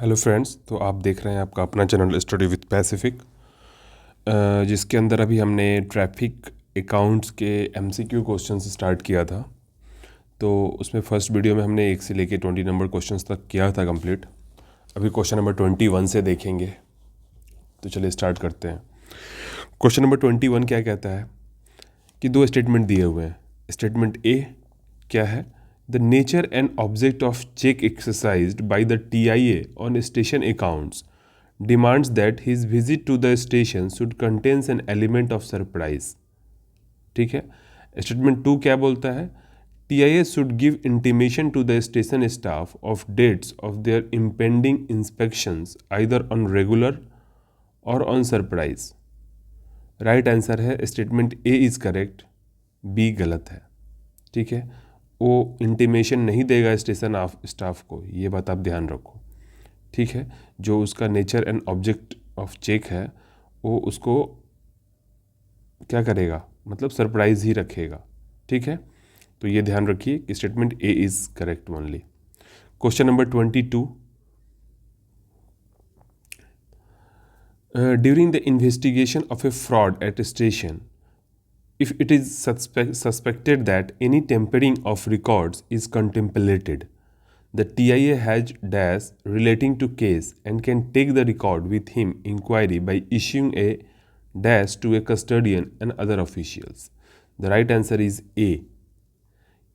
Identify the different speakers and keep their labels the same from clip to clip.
Speaker 1: Hello friends, तो आप देख रहे हैं आपका अपना चैनल स्टडी विथ पैसिफिक, जिसके अंदर अभी हमने ट्रैफिक अकाउंट्स के एमसीक्यू क्वेश्चंस स्टार्ट किया था। तो उसमें फर्स्ट वीडियो में हमने 1 से लेके 20 नंबर क्वेश्चंस तक किया था कंप्लीट। अभी क्वेश्चन नंबर 21 से देखेंगे। तो चलिए स्टार्ट करते हैं। क्वेश्चन नंबर 21 क्या कहता है कि 2 स्टेटमेंट दिए हुए हैं। स्टेटमेंट ए क्या है? The nature and object of check exercised by the TIA on station accounts demands that his visit to the station should contain an element of surprise. ठीक है। स्टेटमेंट 2 क्या बोलता है? TIA should give intimation to the station staff of dates of their impending inspections either on regular or on surprise. Right answer है statement A is correct, B गलत है। ठीक है, वो इंटीमेशन नहीं देगा स्टेशन स्टाफ को, ये बात आप ध्यान रखो। ठीक है, जो उसका nature and object of check है वो उसको क्या करेगा, मतलब सरप्राइज ही रखेगा। ठीक है, तो ये ध्यान रखिए कि statement A is correct only. Question number 22, during the investigation of a fraud at a station, if it is suspected that any tampering of records is contemplated, the TIA has dash relating to case and can take the record with him inquiry by issuing a dash to a custodian and other officials. The right answer is A.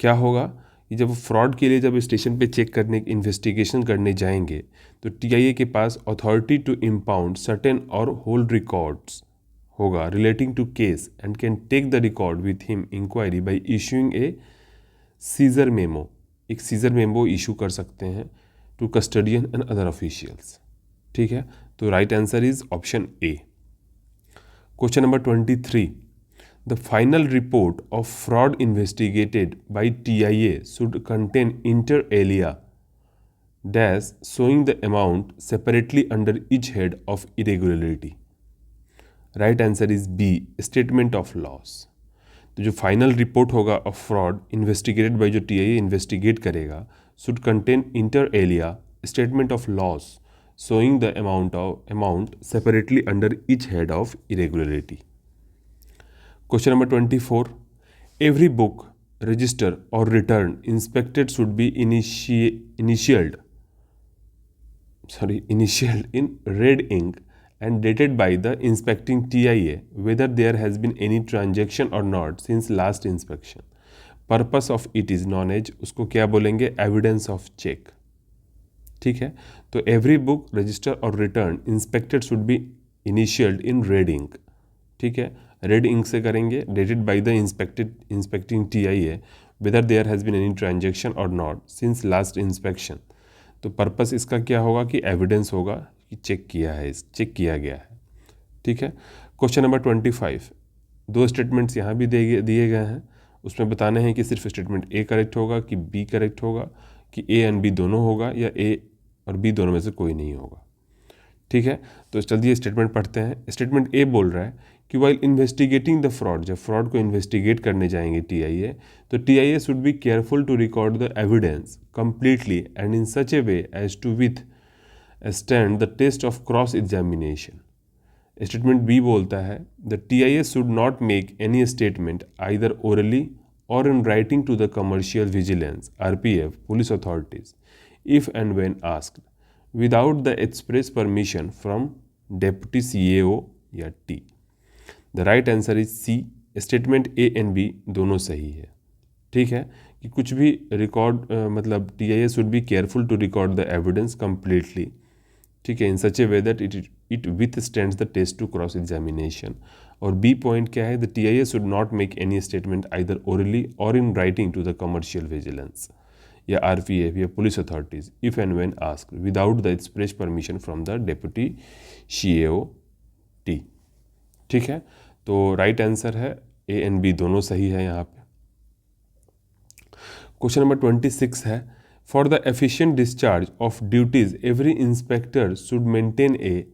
Speaker 1: क्या होगा कि जब fraud के लिए जब station पे check करने investigation करने जाएंगे तो TIA के पास अथॉरिटी टू इम्पाउंड सर्टेन और होल्ड रिकॉर्ड्स होगा relating to case and can take the record with him inquiry by issuing a seizure memo. एक सीजर मेमो इशू कर सकते हैं to custodian and other officials. ठीक है, तो right answer is option A. Question number 23, the final report of fraud investigated by TIA should contain inter alia dash showing the amount separately under each head of irregularity. Right answer is B, statement of loss. तो जो final report होगा of fraud investigated by जो TIA investigate करेगा should contain inter alia statement of loss showing the amount separately under each head of irregularity. Question number 24, every book register और return inspected should be initialled in red ink and dated by the inspecting TIA whether there has been any transaction or not since last inspection. Purpose of it is known as, उसको क्या बोलेंगे, evidence of check. ठीक है, तो every book register और return inspected should be initialled in red ink. ठीक है, red ink से करेंगे, dated by the inspecting TIA whether there has been any transaction or not since last inspection. तो purpose इसका क्या होगा कि एविडेंस होगा कि चेक किया गया है। ठीक है, क्वेश्चन नंबर 25, 2 स्टेटमेंट्स यहाँ भी दिए गए हैं। उसमें बताने हैं कि सिर्फ स्टेटमेंट ए करेक्ट होगा कि बी करेक्ट होगा कि ए एंड बी दोनों होगा या ए और बी दोनों में से कोई नहीं होगा। ठीक है, तो चलिए स्टेटमेंट पढ़ते हैं। स्टेटमेंट ए बोल रहा है कि वाइल इन्वेस्टिगेटिंग द फ्रॉड, जब फ्रॉड को इन्वेस्टिगेट करने जाएंगे TIA, तो TIA should be careful to record the evidence completely and in such a way as to withstand the test of cross examination. Statement B बोलता है the TIA should not make any statement either orally और in writing to the commercial vigilance RPF police authorities if and when asked without the express permission from deputy CAO या T। The right answer is C, statement A and B दोनों सही है। ठीक है, कि कुछ भी रिकॉर्ड मतलब TIA should be careful to record the evidence completely. ठीक है, in such a way that it withstands the test to cross examination. और बी पॉइंट क्या है, the TIA should not make any statement either orally और in writing to the commercial vigilance या RPF या police authorities if and when asked without the express permission from the deputy CAO T। ठीक है, तो right answer है ए and B दोनों सही है यहाँ पे। क्वेश्चन नंबर 26 है, for the efficient discharge of duties every inspector should maintain A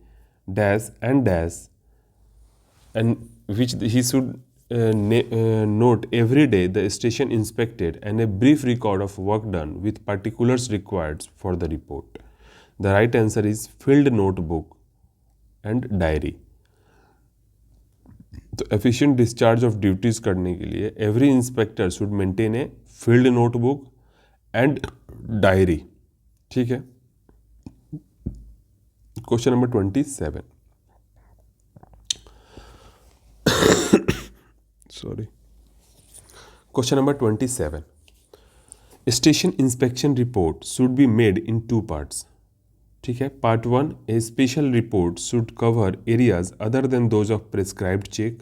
Speaker 1: dash and which he should note every day the station inspected and a brief record of work done with particulars required for the report. The right answer is filled notebook and diary. तो efficient discharge of duties करने के लिए every inspector should maintain a filled notebook and diary. ठीक है. Question number 27. Sorry. Question number 27. Station inspection report should be made in 2 parts. ठीक है. Part 1, a special report should cover areas other than those of prescribed check,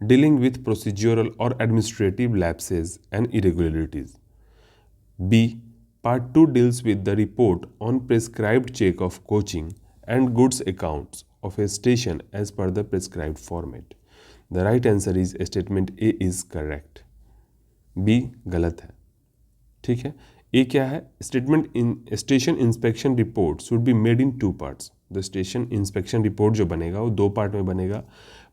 Speaker 1: dealing with procedural or administrative lapses and irregularities. B. Part 2 deals with the report on prescribed check of coaching and goods accounts of a station as per the prescribed format. The right answer is statement A is correct. B गलत है. ठीक है. ए क्या है? Statement in station inspection report should be made in 2 parts. The station inspection report जो बनेगा वो 2 part में बनेगा.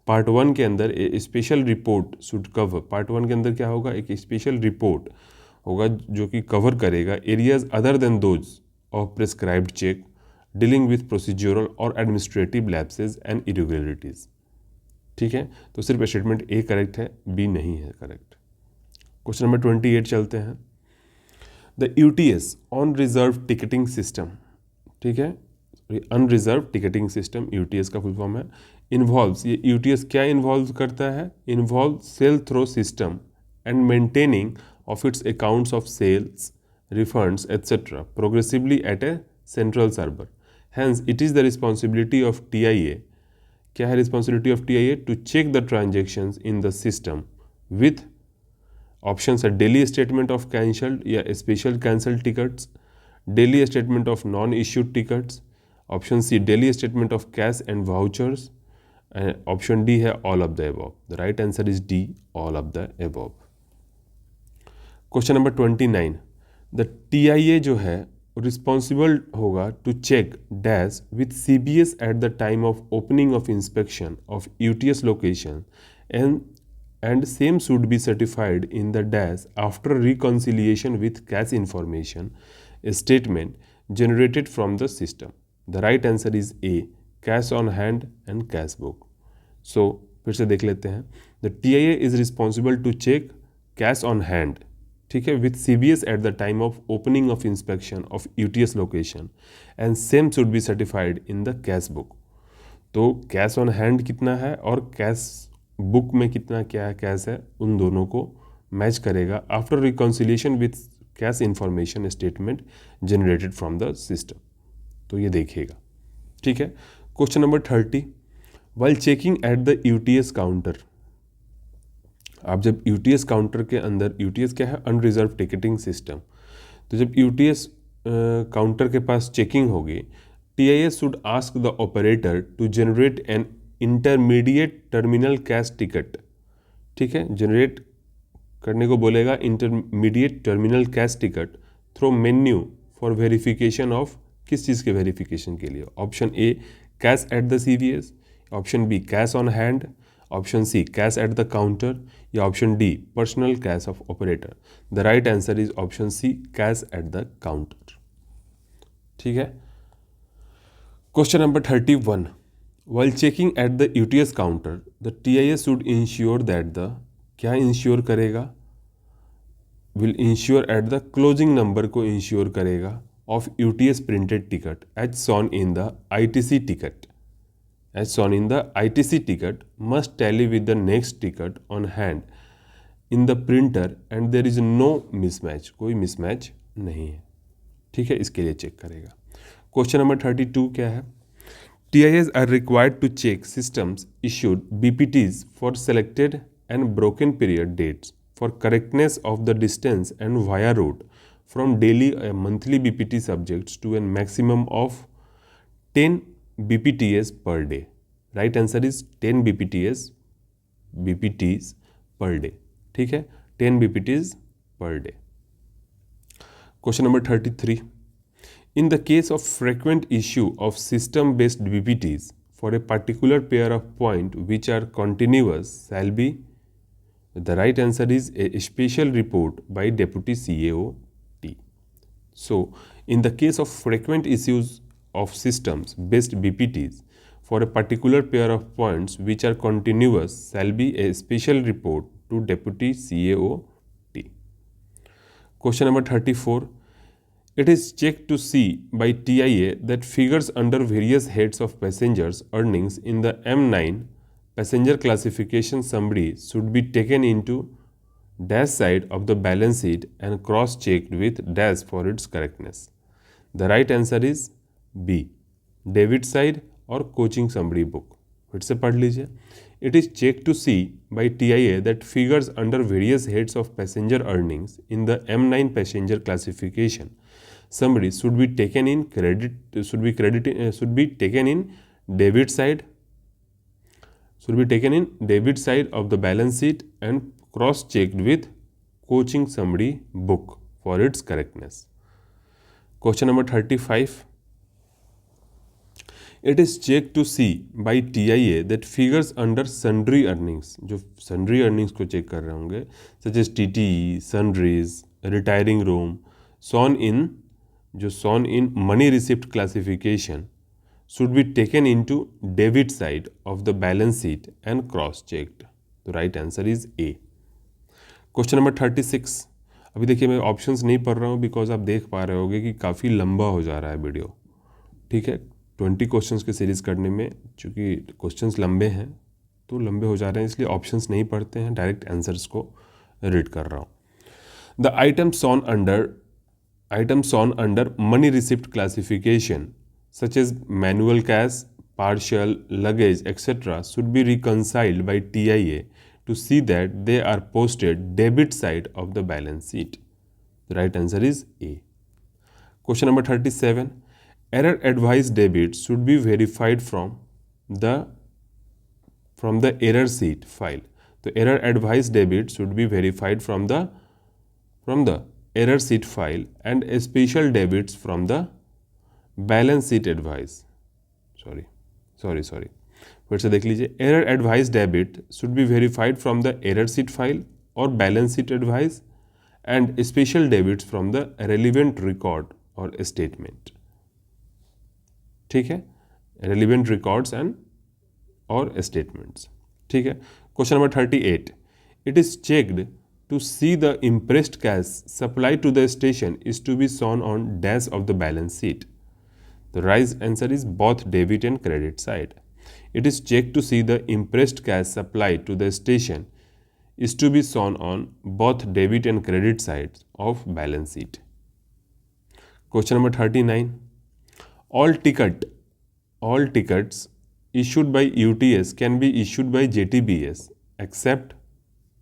Speaker 1: पार्ट 1 के अंदर A special report should cover. Part 1 के अंदर क्या होगा? एक स्पेशल रिपोर्ट होगा जो कि कवर करेगा areas other than those of prescribed check, dealing with procedural और एडमिनिस्ट्रेटिव लैप्सेज एंड इरेगुलरिटीज. ठीक है. तो सिर्फ स्टेटमेंट ए करेक्ट है, बी नहीं है करेक्ट. क्वेश्चन नंबर 28 चलते हैं. The UTS unreserved ticketing system. ठीक है. अनरिजर्व टिकटिंग सिस्टम UTS का फुल फॉर्म है. इन्वॉल्व्स, ये UTS क्या इन्वॉल्व करता है? Involve sale through system and maintaining of its accounts of sales, refunds, etc. progressively at a central server. Hence, it is the responsibility of TIA. क्या है responsibility of TIA? To check the transactions in the system with options are daily statement of cancelled या special cancelled tickets, daily statement of non-issued tickets, option C daily statement of cash and vouchers, and option D है all of the above. The right answer is D, all of the above. Question number 29. The TIA जो है responsible होगा to check dash with CBS at the time of opening of inspection of UTS location and same should be certified in the dash after reconciliation with cash information statement generated from the system. The right answer is A, cash on hand and cash book. So फिर से देख लेते हैं. The TIA is responsible to check cash on hand, ठीक है, with CBS at the time of opening of inspection of UTS location and same should be certified in the cash book. तो cash on hand कितना है और cash book में कितना क्या है कैश है, उन दोनों को मैच करेगा after reconciliation with cash information statement generated from the system. तो ये देखिएगा. ठीक है. Question number 30. While checking at the UTS counter. आप जब UTS काउंटर के अंदर, UTS क्या है? Unreserved ticketing system. तो जब UTS काउंटर के पास चेकिंग होगी, TIS should ask the operator to generate an intermediate terminal cash ticket. ठीक है. जनरेट करने को बोलेगा intermediate terminal cash ticket through menu for verification of, किस चीज़ के वेरिफिकेशन के लिए? Option A cash at the CBS, option B cash on hand, option C cash at the counter, या option D personal cash of operator. The right answer is option C cash at the counter. ठीक है. Question number 31. While checking at the UTS counter the TIS should ensure that the, क्या ensure करेगा? Will ensure at the closing number को ensure करेगा of UTS printed ticket as shown in the ITC ticket. As shown in the ITC ticket must tally with the next ticket on hand in the printer and there is no mismatch. कोई mismatch नहीं है. ठीक है. इसके लिए check करेगा. Question number 32 क्या है? TIS are required to check systems issued BPTs for selected and broken period dates for correctness of the distance and via route from daily or monthly BPT subjects to a maximum of 10 BPTs per day. Right answer is 10 BPTs per day. ठीक है. 10 BPTs per day. Question number 33. In the case of frequent issue of system-based BPTs for a particular pair of point which are continuous shall be, the right answer is a special report by Deputy CAO T. So, in the case of frequent issues of systems based BPTs for a particular pair of points which are continuous shall be a special report to Deputy CAOT. Question number 34. It is checked to see by TIA that figures under various heads of passengers' earnings in the M9 passenger classification summary should be taken into dash side of the balance sheet and cross-checked with dash for its correctness. The right answer is B. Debit side और coaching summary book. फिर से पढ़ लीजिए. It is checked to see by TIA that figures under various heads of passenger earnings in the M9 passenger classification summary should be taken in debit side of the balance sheet and cross-checked with coaching summary book for its correctness. Question number 35. It is checked to see by TIA that figures under sundry earnings, जो sundry earnings को check कर रहे होंगे, such as TTE, sundries, retiring room, shown in money receipt classification should be taken into debit side of the balance sheet and cross-checked. The right answer is A. Question number 36. अभी देखिए मैं options नहीं पढ़ रहा हूँ because आप देख पा रहे होगे कि काफ़ी लंबा हो जा रहा है वीडियो. ठीक है, 20 क्वेश्चंस के सीरीज़ करने में चूँकि क्वेश्चंस लंबे हैं तो लंबे हो जा रहे हैं, इसलिए ऑप्शंस नहीं पढ़ते हैं, डायरेक्ट आंसर्स को रीड कर रहा हूँ. The item shown under money receipt classification such as manual cash, partial, luggage, etc. should be reconciled by TIA to see that they are posted debit side of the balance sheet. The right answer is A. Question number 37. Error advice debit should be verified from the error sheet file. The error advice debit should be verified from the error sheet file and special debits from the balance sheet advice. Sorry. फिर से देख लीजिए. Error advice debit should be verified from the error sheet file और balance sheet advice and special debits from the relevant record और statement. ठीक है, relevant records and और statements. ठीक है. Question number 38. It is checked to see the imprest cash supply to the station is to be shown on dash of the balance sheet. The right answer is both debit and credit side. It is checked to see the impressed cash supplied to the station is to be shown on both debit and credit sides of balance sheet. Question number 39. All tickets issued by UTS can be issued by JTBS except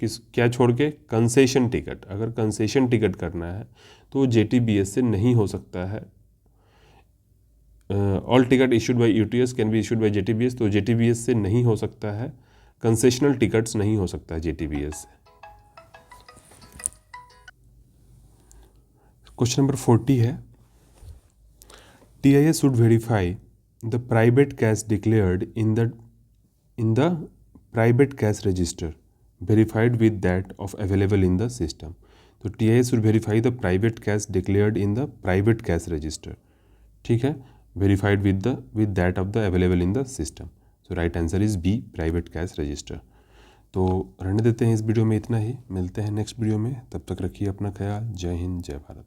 Speaker 1: क्या छोड़ के concession ticket. अगर concession ticket करना है तो JTBS से नहीं हो सकता है. All ticket issued by UTS can be issued by JTBS, तो JTBS से नहीं हो सकता है. कंसेशनल टिकट्स नहीं हो सकता है JTBS से. क्वेश्चन नंबर 40 है. TIA should verify the private cash declared in the private cash register verified with that of available in the system. तो TIA should verify the private cash declared in the private cash register. ठीक है, verified with that of the available in the system. So right answer is B, private cash register. तो रहने देते हैं इस video में इतना ही. मिलते हैं नेक्स्ट वीडियो में. तब तक रखिए अपना ख्याल. जय हिंद, जय भारत.